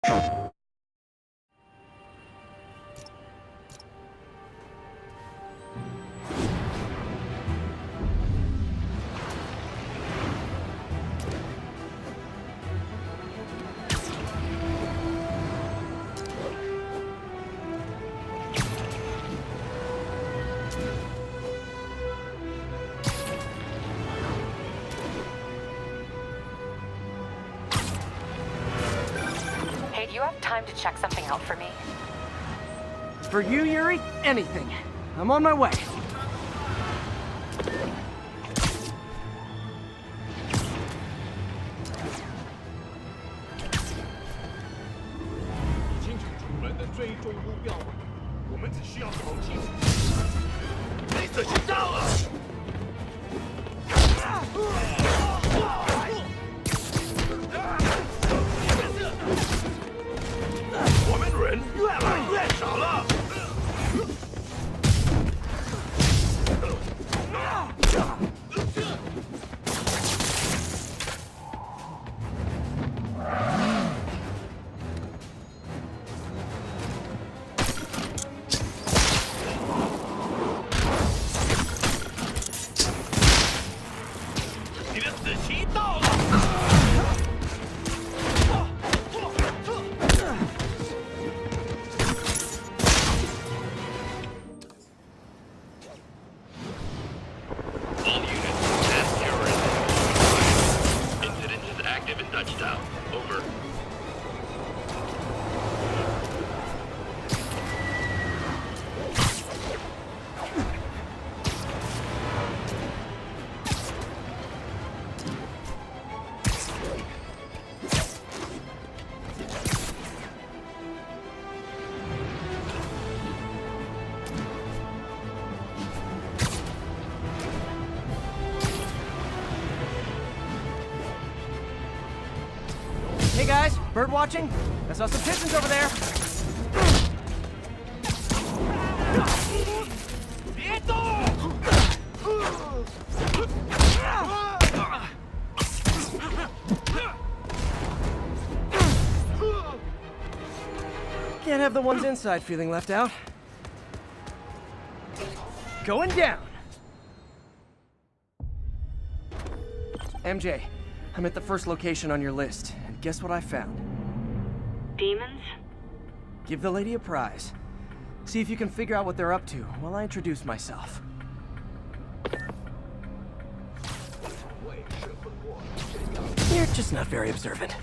Do you have time to check something out for me? For you, Yuri? Anything. I'm on my way. Hey guys, bird watching? I saw some pigeons over there. Can't have the ones inside feeling left out. Going down. MJ, I'm at the first location on your list, and guess what I found? Demons? Give the lady a prize. See if you can figure out what they're up to while I introduce myself. You're just not very observant.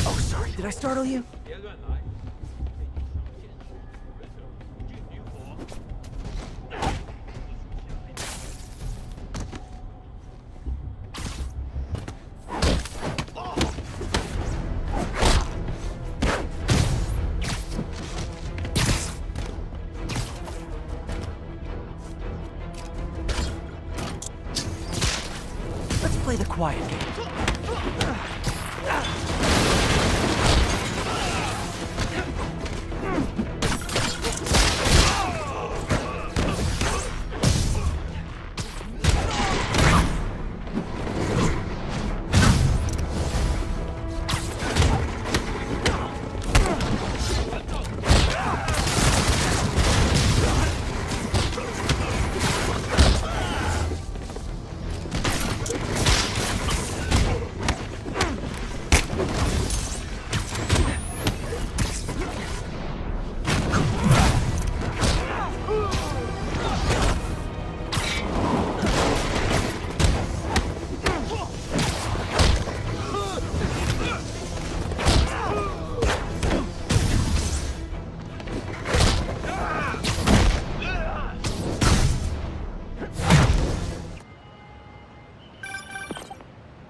Oh, sorry, did I startle you? Play the quiet game.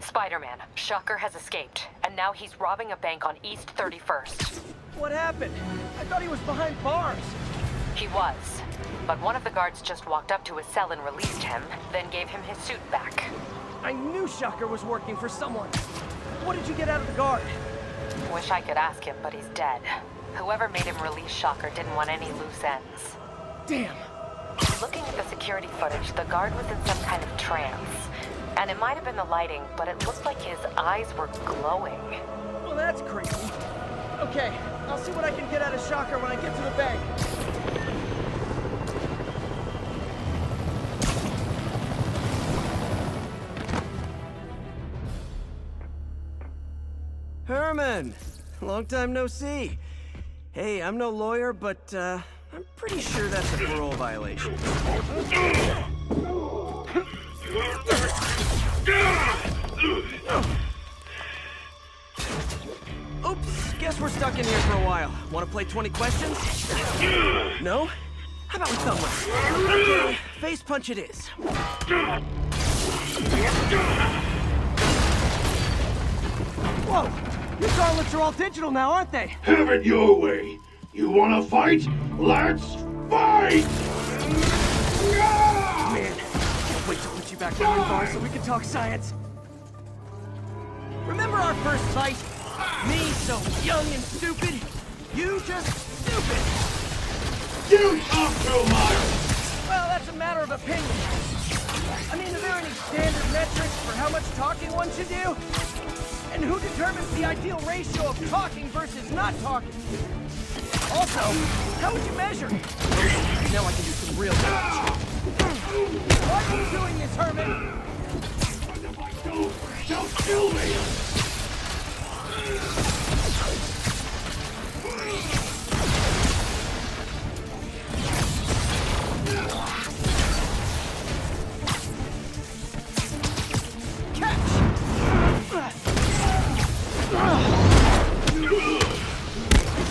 Spider-Man, Shocker has escaped, and now he's robbing a bank on East 31st. What happened? I thought he was behind bars. He was, but one of the guards just walked up to his cell and released him, then gave him his suit back. I knew Shocker was working for someone. What did you get out of the guard? Wish I could ask him, but he's dead. Whoever made him release Shocker didn't want any loose ends. Damn. Looking at the security footage, the guard was in some kind of trance. And it might have been the lighting, but it looked like his eyes were glowing. Well, that's crazy. Okay, I'll see what I can get out of Shocker when I get to the bank. Herman! Long time no see. Hey, I'm no lawyer, but, I'm pretty sure that's a parole violation. Oops, guess we're stuck in here for a while. Want to play 20 questions? No? How about we thumb wrestle? Okay, face punch it is. Whoa! Your gauntlets are all digital now, aren't they? Have it your way. You wanna fight? Let's fight! Man, can't wait to put you back behind bars so we can talk science. Remember our first fight? Me so young and stupid. You just stupid. You talk too much! Well, that's a matter of opinion. I mean, are there any standard metrics for how much talking one should do? And who determines the ideal ratio of talking versus not talking? Also, how would you measure? Now I can do some real damage. Why are you doing this, Herman? Don't kill me!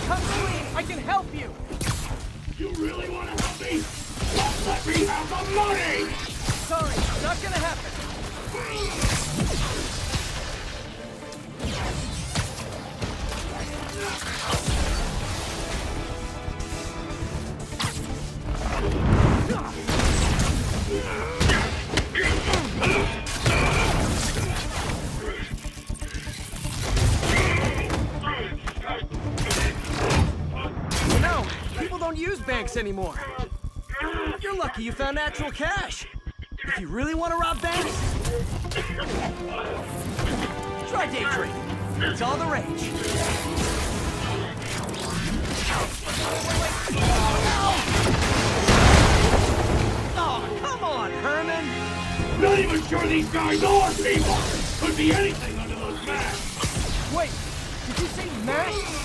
Come clean, I can help you! You really want to help me? Don't let me have the money! Sorry, not gonna happen. You know, people don't use banks anymore. You're lucky you found actual cash. If you really want to rob banks, try day trading. It's all the rage. Oh, come on, Herman! Not even sure these guys are people! Could be anything under those masks! Wait, did you say masks?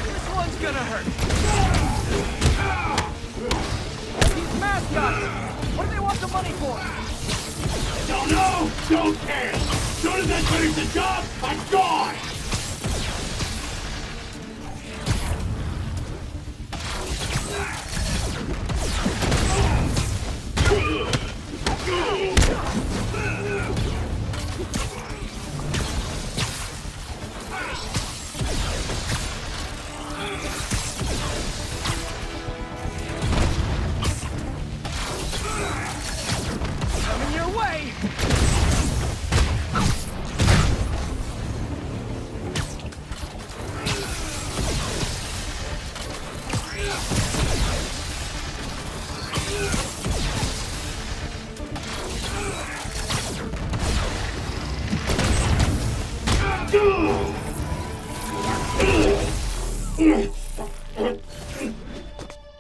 This one's gonna hurt. These mascots! What do they want the money for? Don't know! Don't care! Soon as I finish the job, I'm gone! Coming your way!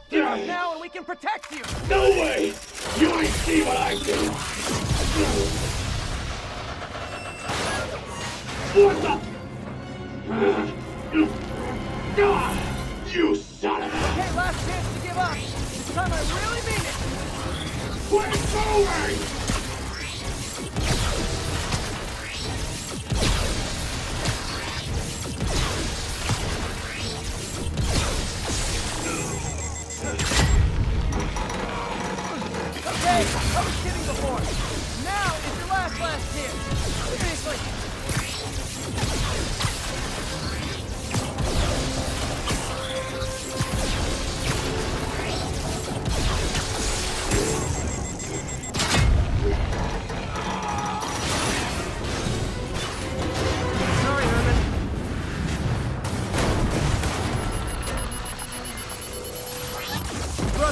Give up now and we can protect you! No way! You ain't see what I do! What the? You son of a... Okay, last chance to give up. This time I really mean it. Quit moving! Okay, I was kidding before. Now is your last chance. Seriously.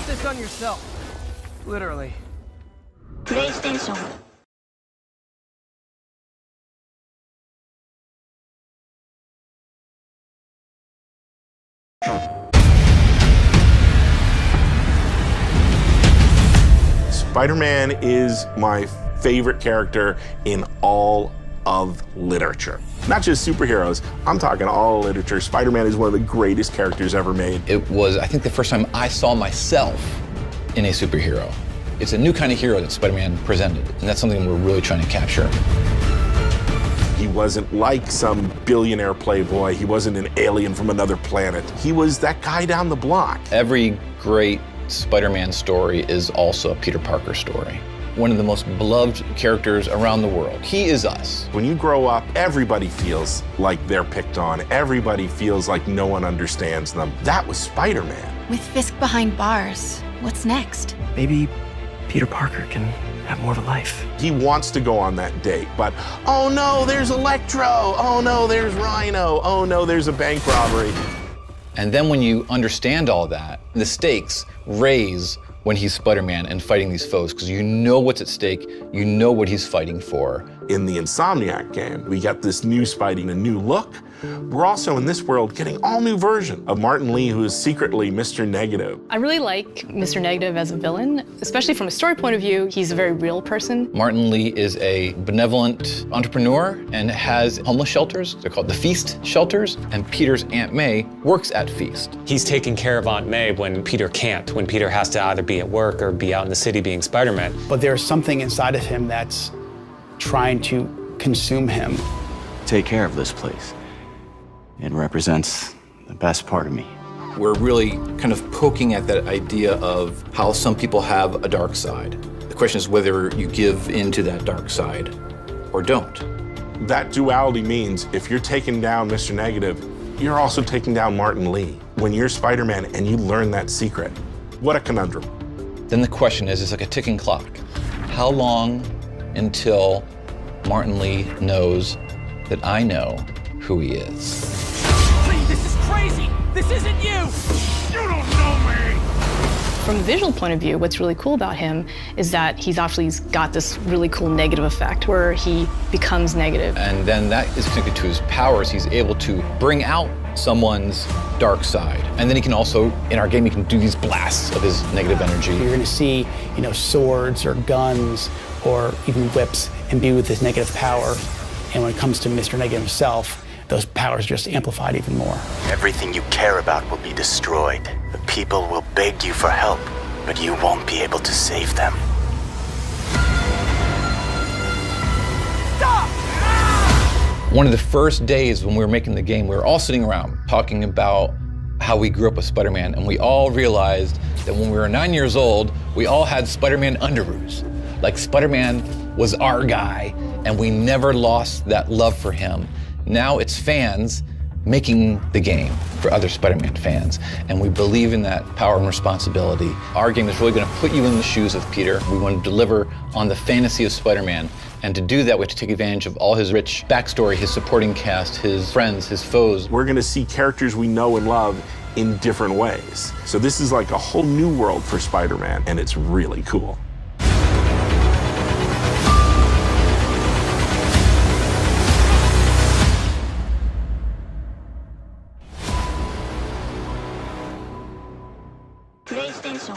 this on yourself. Literally. PlayStation. Spider-Man is my favorite character in all of literature. Not just superheroes, I'm talking all literature. Spider-Man is one of the greatest characters ever made. It was, I think, the first time I saw myself in a superhero. It's a new kind of hero that Spider-Man presented, and that's something we're really trying to capture. He wasn't like some billionaire playboy. He wasn't an alien from another planet. He was that guy down the block. Every great Spider-Man story is also a Peter Parker story. One of the most beloved characters around the world. He is us. When you grow up, everybody feels like they're picked on. Everybody feels like no one understands them. That was Spider-Man. With Fisk behind bars, what's next? Maybe Peter Parker can have more of a life. He wants to go on that date, but oh no, there's Electro. Oh no, there's Rhino. Oh no, there's a bank robbery. And then when you understand all that, the stakes raise when he's Spider-Man and fighting these foes, because you know what's at stake, you know what he's fighting for. In the Insomniac game, we got this new Spidey, a new look. We're also in this world getting all new version of Martin Lee, who is secretly Mr. Negative. I really like Mr. Negative as a villain, especially from a story point of view. He's a very real person. Martin Lee is a benevolent entrepreneur and has homeless shelters. They're called the Feast shelters, and Peter's Aunt May works at Feast. He's taking care of Aunt May when Peter can't, when Peter has to either be at work or be out in the city being Spider-Man. But there's something inside of him that's trying to consume him. Take care of this place. It represents the best part of me. We're really kind of poking at that idea of how some people have a dark side. The question is whether you give into that dark side or don't. That duality means if you're taking down Mr. Negative, you're also taking down Martin Lee. When you're Spider-Man and you learn that secret, what a conundrum. Then the question is, it's like a ticking clock. How long until Martin Lee knows that I know who he is? Lee, this is crazy! This isn't you! You don't know me! From a visual point of view, what's really cool about him is that he's got this really cool negative effect where he becomes negative. And then that is connected to his powers. He's able to bring out someone's dark side. And then he can also, in our game, he can do these blasts of his negative energy. You're gonna see, swords or guns or even whips imbued with this negative power. And when it comes to Mr. Negative himself, those powers just amplified even more. Everything you care about will be destroyed. The people will beg you for help, but you won't be able to save them. Stop! One of the first days when we were making the game, we were all sitting around talking about how we grew up with Spider-Man, and we all realized that when we were 9 years old, we all had Spider-Man underoos. Like Spider-Man was our guy, and we never lost that love for him. Now it's fans making the game for other Spider-Man fans, and we believe in that power and responsibility. Our game is really going to put you in the shoes of Peter. We want to deliver on the fantasy of Spider-Man, and to do that, we have to take advantage of all his rich backstory, his supporting cast, his friends, his foes. We're going to see characters we know and love in different ways. So this is like a whole new world for Spider-Man, and it's really cool. PlayStation.